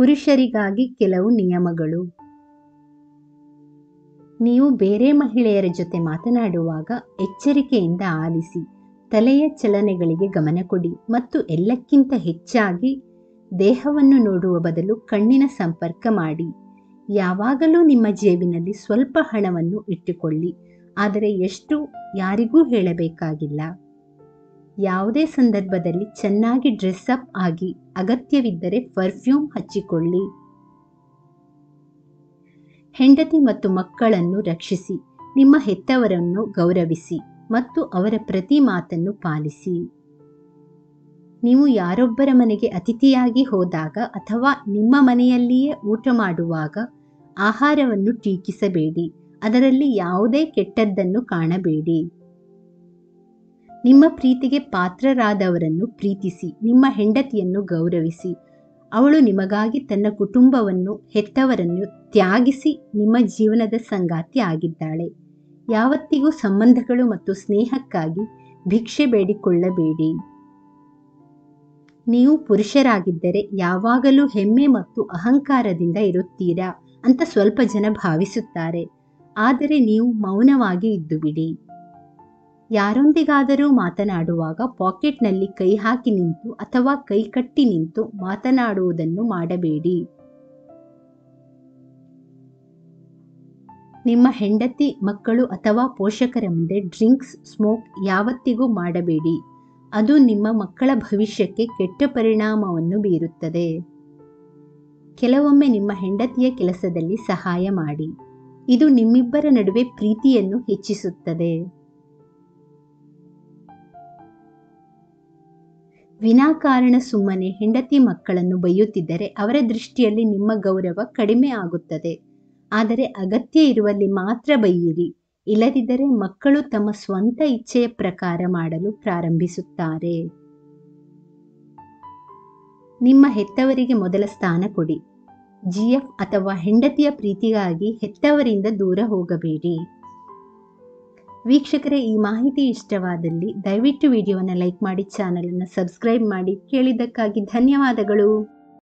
ಪುರುಷರಿಗಾಗಿ ಕೆಲವು ನಿಯಮಗಳು. ನೀವು ಬೇರೆ ಮಹಿಳೆಯರ ಜೊತೆ ಮಾತನಾಡುವಾಗ ಎಚ್ಚರಿಕೆಯಿಂದ ಆಲಿಸಿ, ತಲೆಯ ಚಲನೆಗಳಿಗೆ ಗಮನ ಕೊಡಿ ಮತ್ತು ಎಲ್ಲಕ್ಕಿಂತ ಹೆಚ್ಚಾಗಿ ದೇಹವನ್ನು ನೋಡುವ ಬದಲು ಕಣ್ಣಿನ ಸಂಪರ್ಕ ಮಾಡಿ. ಯಾವಾಗಲೂ ನಿಮ್ಮ ಜೇಬಿನಲ್ಲಿ ಸ್ವಲ್ಪ ಹಣವನ್ನು ಇಟ್ಟುಕೊಳ್ಳಿ, ಆದರೆ ಎಷ್ಟು ಯಾರಿಗೂ ಹೇಳಬೇಕಾಗಿಲ್ಲ. ಯಾವುದೇ ಸಂದರ್ಭದಲ್ಲಿ ಚೆನ್ನಾಗಿ ಡ್ರೆಸ್ ಅಪ್ ಆಗಿ, ಅಗತ್ಯವಿದ್ದರೆ ಪರ್ಫ್ಯೂಮ್ ಹಚ್ಚಿಕೊಳ್ಳಿ. ಹೆಂಡತಿ ಮತ್ತು ಮಕ್ಕಳನ್ನು ರಕ್ಷಿಸಿ, ನಿಮ್ಮ ಹೆತ್ತವರನ್ನು ಗೌರವಿಸಿ ಮತ್ತು ಅವರ ಪ್ರತಿ ಮಾತನ್ನು ಪಾಲಿಸಿ. ನೀವು ಯಾರೊಬ್ಬರ ಮನೆಗೆ ಅತಿಥಿಯಾಗಿ ಹೋದಾಗ ಅಥವಾ ನಿಮ್ಮ ಮನೆಯಲ್ಲಿಯೇ ಊಟ ಮಾಡುವಾಗ ಆಹಾರವನ್ನು ಟೀಕಿಸಬೇಡಿ, ಅದರಲ್ಲಿ ಯಾವುದೇ ಕೆಟ್ಟದ್ದನ್ನು ಕಾಣಬೇಡಿ. ನಿಮ್ಮ ಪ್ರೀತಿಗೆ ಪಾತ್ರರಾದವರನ್ನು ಪ್ರೀತಿಸಿ, ನಿಮ್ಮ ಹೆಂಡತಿಯನ್ನು ಗೌರವಿಸಿ. ಅವಳು ನಿಮಗಾಗಿ ತನ್ನ ಕುಟುಂಬವನ್ನು, ಹೆತ್ತವರನ್ನು ತ್ಯಾಗಿಸಿ ನಿಮ್ಮ ಜೀವನದ ಸಂಗಾತಿ ಆಗಿದ್ದಾಳೆ. ಯಾವತ್ತಿಗೂ ಸಂಬಂಧಗಳು ಮತ್ತು ಸ್ನೇಹಕ್ಕಾಗಿ ಭಿಕ್ಷೆ ಬೇಡಿಕೊಳ್ಳಬೇಡಿ. ನೀವು ಪುರುಷರಾಗಿದ್ದರೆ ಯಾವಾಗಲೂ ಹೆಮ್ಮೆ ಮತ್ತು ಅಹಂಕಾರದಿಂದ ಇರುತ್ತೀರಾ ಅಂತ ಸ್ವಲ್ಪ ಜನ ಭಾವಿಸುತ್ತಾರೆ, ಆದರೆ ನೀವು ಮೌನವಾಗಿ ಇದ್ದು ಬಿಡಿ. ಯಾರೊಂದಿಗಾದರೂ ಮಾತನಾಡುವಾಗ ಪಾಕೆಟ್ನಲ್ಲಿ ಕೈ ಹಾಕಿ ನಿಂತು ಅಥವಾ ಕೈ ಕಟ್ಟಿ ನಿಂತು ಮಾತನಾಡುವುದನ್ನು ಮಾಡಬೇಡಿ. ನಿಮ್ಮ ಹೆಂಡತಿ, ಮಕ್ಕಳು ಅಥವಾ ಪೋಷಕರ ಮುಂದೆ ಡ್ರಿಂಕ್ಸ್, ಸ್ಮೋಕ್ ಯಾವತ್ತಿಗೂ ಮಾಡಬೇಡಿ. ಅದು ನಿಮ್ಮ ಮಕ್ಕಳ ಭವಿಷ್ಯಕ್ಕೆ ಕೆಟ್ಟ ಪರಿಣಾಮವನ್ನು ಬೀರುತ್ತದೆ. ಕೆಲವೊಮ್ಮೆ ನಿಮ್ಮ ಹೆಂಡತಿಯ ಕೆಲಸದಲ್ಲಿ ಸಹಾಯ ಮಾಡಿ, ಇದು ನಿಮ್ಮಿಬ್ಬರ ನಡುವೆ ಪ್ರೀತಿಯನ್ನು ಹೆಚ್ಚಿಸುತ್ತದೆ. ವಿನಾಕಾರಣ ಸುಮ್ಮನೆ ಹೆಂಡತಿ ಮಕ್ಕಳನ್ನು ಬೈಯುತ್ತಿದ್ದರೆ ಅವರ ದೃಷ್ಟಿಯಲ್ಲಿ ನಿಮ್ಮ ಗೌರವ ಕಡಿಮೆ ಆಗುತ್ತದೆ. ಆದರೆ ಅಗತ್ಯ ಇರುವಲ್ಲಿ ಮಾತ್ರ ಬೈಯಿರಿ, ಇಲ್ಲದಿದ್ದರೆ ಮಕ್ಕಳು ತಮ್ಮ ಸ್ವಂತ ಇಚ್ಛೆಯ ಪ್ರಕಾರ ಮಾಡಲು ಪ್ರಾರಂಭಿಸುತ್ತಾರೆ. ನಿಮ್ಮ ಹೆತ್ತವರಿಗೆ ಮೊದಲ ಸ್ಥಾನ ಕೊಡಿ. ಜಿಎಫ್ ಅಥವಾ ಹೆಂಡತಿಯ ಪ್ರೀತಿಗಾಗಿ ಹೆತ್ತವರಿಂದ ದೂರ ಹೋಗಬೇಡಿ. ವೀಕ್ಷಕರೇ, ಈ ಮಾಹಿತಿ ಇಷ್ಟವಾದಲ್ಲಿ ದಯವಿಟ್ಟು ವಿಡಿಯೋವನ್ನು ಲೈಕ್ ಮಾಡಿ, ಚಾನಲನ್ನು ಸಬ್ಸ್ಕ್ರೈಬ್ ಮಾಡಿ. ಕೇಳಿದ್ದಕ್ಕಾಗಿ ಧನ್ಯವಾದಗಳು.